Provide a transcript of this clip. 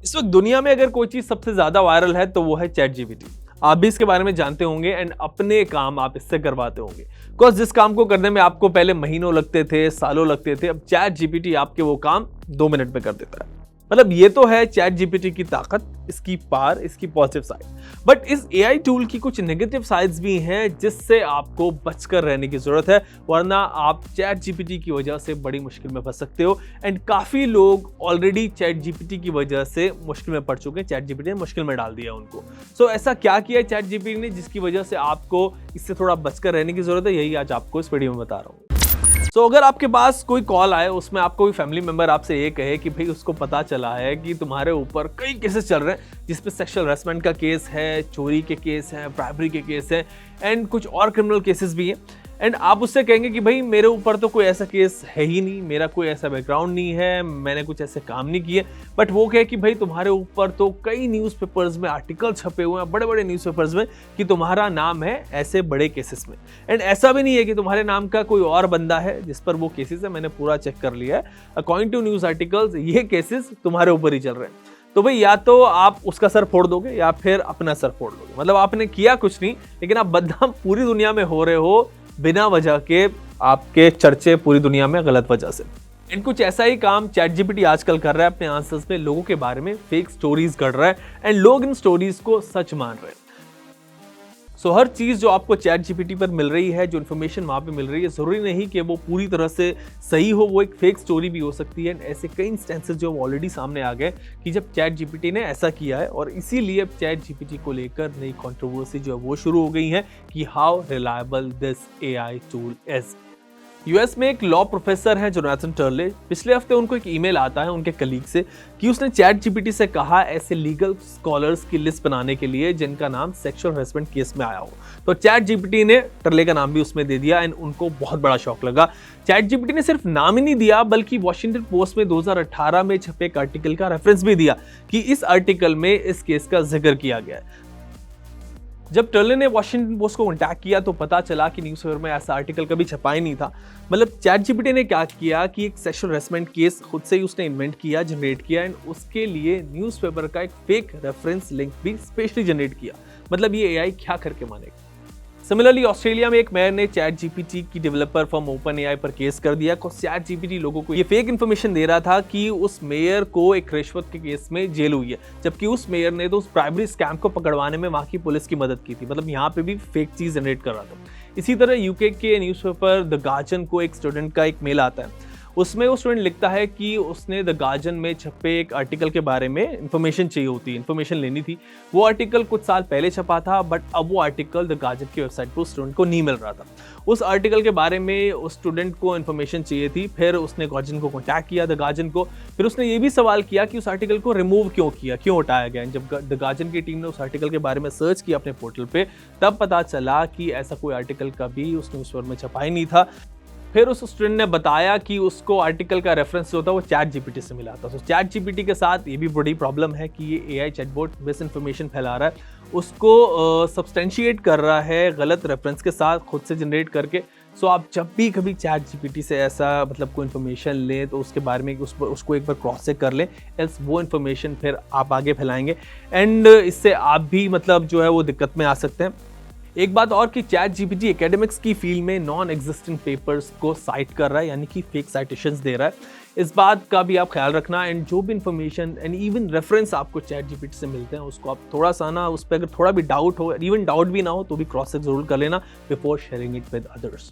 इस वक्त दुनिया में अगर कोई चीज सबसे ज्यादा वायरल है तो वो है चैट जीपीटी। आप भी इसके बारे में जानते होंगे एंड अपने काम आप इससे करवाते होंगे। बिकॉज जिस काम को करने में आपको पहले महीनों लगते थे, सालों लगते थे, अब चैट जीपीटी आपके वो काम 2 मिनट में कर देता है। मतलब ये तो है चैट जीपीटी की ताकत, इसकी पार, इसकी पॉजिटिव साइड। बट इस एआई टूल की कुछ नेगेटिव साइड्स भी हैं जिससे आपको बचकर रहने की जरूरत है, वरना आप चैट जीपीटी की वजह से बड़ी मुश्किल में फंस सकते हो। एंड काफी लोग ऑलरेडी चैट जीपीटी की वजह से मुश्किल में पड़ चुके हैं, चैट जीपीटी ने मुश्किल में डाल दिया उनको। सो ऐसा क्या किया है चैट जीपीटी ने जिसकी वजह से आपको इससे थोड़ा बचकर रहने की जरूरत है, यही आज आपको इस वीडियो में बता रहा हूँ। तो अगर आपके पास कोई कॉल आए, उसमें आपको कोई फैमिली मेंबर आपसे ये कहे कि भाई उसको पता चला है कि तुम्हारे ऊपर कई केसेस चल रहे हैं जिसपे सेक्सुअल हरासमेंट का केस है, चोरी के केस हैं, ब्राइबरी के केस हैं एंड कुछ और क्रिमिनल केसेस भी हैं, एंड आप उससे कहेंगे कि भाई मेरे ऊपर तो कोई ऐसा केस है ही नहीं, मेरा कोई ऐसा बैकग्राउंड नहीं है, मैंने कुछ ऐसे काम नहीं किए, बट वो कहे कि भाई तुम्हारे ऊपर तो कई न्यूज़पेपर्स में आर्टिकल छपे हुए हैं, बड़े बड़े न्यूज़पेपर्स में, कि तुम्हारा नाम है ऐसे बड़े केसेस में। एंड ऐसा भी नहीं है कि तुम्हारे नाम का कोई और बंदा है जिस पर वो केसेस है, मैंने पूरा चेक कर लिया है, अकॉर्डिंग टू न्यूज़ आर्टिकल्स ये केसेस तुम्हारे ऊपर ही चल रहे हैं। तो भाई या तो आप उसका सर फोड़ दोगे या फिर अपना सर फोड़ दोगे। मतलब आपने किया कुछ नहीं, लेकिन आप बदनाम पूरी दुनिया में हो रहे हो बिना वजह के, आपके चर्चे पूरी दुनिया में गलत वजह से। एंड कुछ ऐसा ही काम चैट जीपीटी आजकल कर रहा है अपने आंसर्स में, लोगों के बारे में फेक स्टोरीज गढ़ रहा है एंड लोग इन स्टोरीज को सच मान रहे हैं। सो हर चीज जो आपको चैट जीपीटी पर मिल रही है, जो इन्फॉर्मेशन वहां पे मिल रही है, जरूरी नहीं कि वो पूरी तरह से सही हो, वो एक फेक स्टोरी भी हो सकती है। ऐसे कई इंस्टेंसेस जो ऑलरेडी सामने आ गए कि जब चैट जीपीटी ने ऐसा किया है, और इसीलिए अब चैट जीपीटी को लेकर नई कंट्रोवर्सी जो है वो शुरू हो गई है कि how reliable this AI tool is. US में एक लॉ प्रोफेसर है जोनाथन टर्ले, पिछले हफ्ते उनको एक ईमेल आता है उनके कलीग से कि उसने चैट जीपीटी से कहा ऐसे लीगल स्कॉलर्स की लिस्ट बनाने के लिए जिनका नाम सेक्सुअल हरासमेंट केस में आया हो। तो चैट जीपीटी ने टर्ले का नाम भी उसमें दे दिया एंड उनको बहुत बड़ा शॉक लगा। चैट जीपीटी ने सिर्फ नाम ही नहीं दिया, बल्कि वॉशिंगटन पोस्ट में 2018 में छपे एक आर्टिकल का रेफरेंस भी दिया कि इस आर्टिकल में इस केस का जिक्र किया गया है। जब टर्ले ने वॉशिंगटन पोस्ट को कॉन्टैक्ट किया तो पता चला कि न्यूज़पेपर में ऐसा आर्टिकल कभी छपा ही नहीं था। मतलब चैट जीपीटी ने क्या किया कि एक सेक्सुअल हरासमेंट केस खुद से ही उसने इन्वेंट किया, जनरेट किया एंड उसके लिए न्यूज़पेपर का एक फेक रेफरेंस लिंक भी स्पेशली जनरेट किया। मतलब ये एआई क्या करके मानेगा। सिमिलरली ऑस्ट्रेलिया में एक मेयर ने चैट जीपीटी की डेवलपर फर्म ओपन एआई पर केस कर दिया। चैट जीपीटी लोगों को ये फेक इन्फॉर्मेशन दे रहा था कि उस मेयर को एक रिश्वत के केस में जेल हुई है, जबकि उस मेयर ने तो उस ब्राइबरी स्कैम को पकड़वाने में वहां की पुलिस की मदद की थी। मतलब यहाँ पे भी फेक चीज जनरेट कर रहा था। इसी तरह यूके के न्यूज़पेपर द गार्जियन को एक स्टूडेंट का एक मेल आता है, उसमें वो स्टूडेंट लिखता है कि उसने द गार्जियन में छपे एक आर्टिकल के बारे में इन्फॉर्मेशन चाहिए होती है, इन्फॉर्मेशन लेनी थी। वो आर्टिकल कुछ साल पहले छपा था, बट अब वो आर्टिकल द गार्जियन की वेबसाइट पर उस स्टूडेंट को नहीं मिल रहा था। उस आर्टिकल के बारे में उस स्टूडेंट को इन्फॉर्मेशन चाहिए थी। फिर उसने गार्जियन को कॉन्टैक्ट किया, द गार्जियन को। फिर उसने ये भी सवाल किया कि उस आर्टिकल को रिमूव क्यों किया, क्यों हटाया गया। जब द गार्जियन की टीम ने उस आर्टिकल के बारे में सर्च किया अपने पोर्टल पे, तब पता चला कि ऐसा कोई आर्टिकल कभी उस न्यूज़पेपर में छपा ही नहीं था। फिर उस स्टूडेंट ने बताया कि उसको आर्टिकल का रेफरेंस जो था वो चैट जीपीटी से मिला था। तो चैट जीपीटी के साथ ये भी बड़ी प्रॉब्लम है कि ये एआई चैटबॉट मिस इन्फॉर्मेशन फैला रहा है, उसको सब्सटेंशिएट कर रहा है गलत रेफरेंस के साथ खुद से जनरेट करके। सो आप जब भी कभी चैट जीपीटी से ऐसा मतलब कोई इन्फॉर्मेशन लें तो उसके बारे में उसको एक बार क्रॉस चेक कर लें, एल्स वो इन्फॉर्मेशन फिर आप आगे फैलाएंगे एंड इससे आप भी मतलब जो है वो दिक्कत में आ सकते हैं। एक बात और कि चैट जीपीटी एकेडमिक्स की फील्ड में नॉन एग्जिस्टिंग पेपर्स को साइट कर रहा है, यानी कि फेक साइटेशंस दे रहा है। इस बात का भी आप ख्याल रखना एंड जो भी इन्फॉर्मेशन एंड इवन रेफरेंस आपको चैट जीपीटी से मिलते हैं उसको आप थोड़ा सा ना, उस पर अगर थोड़ा भी डाउट हो, इवन डाउट भी ना हो तो भी क्रॉस चेक जरूर कर लेना before sharing it with others.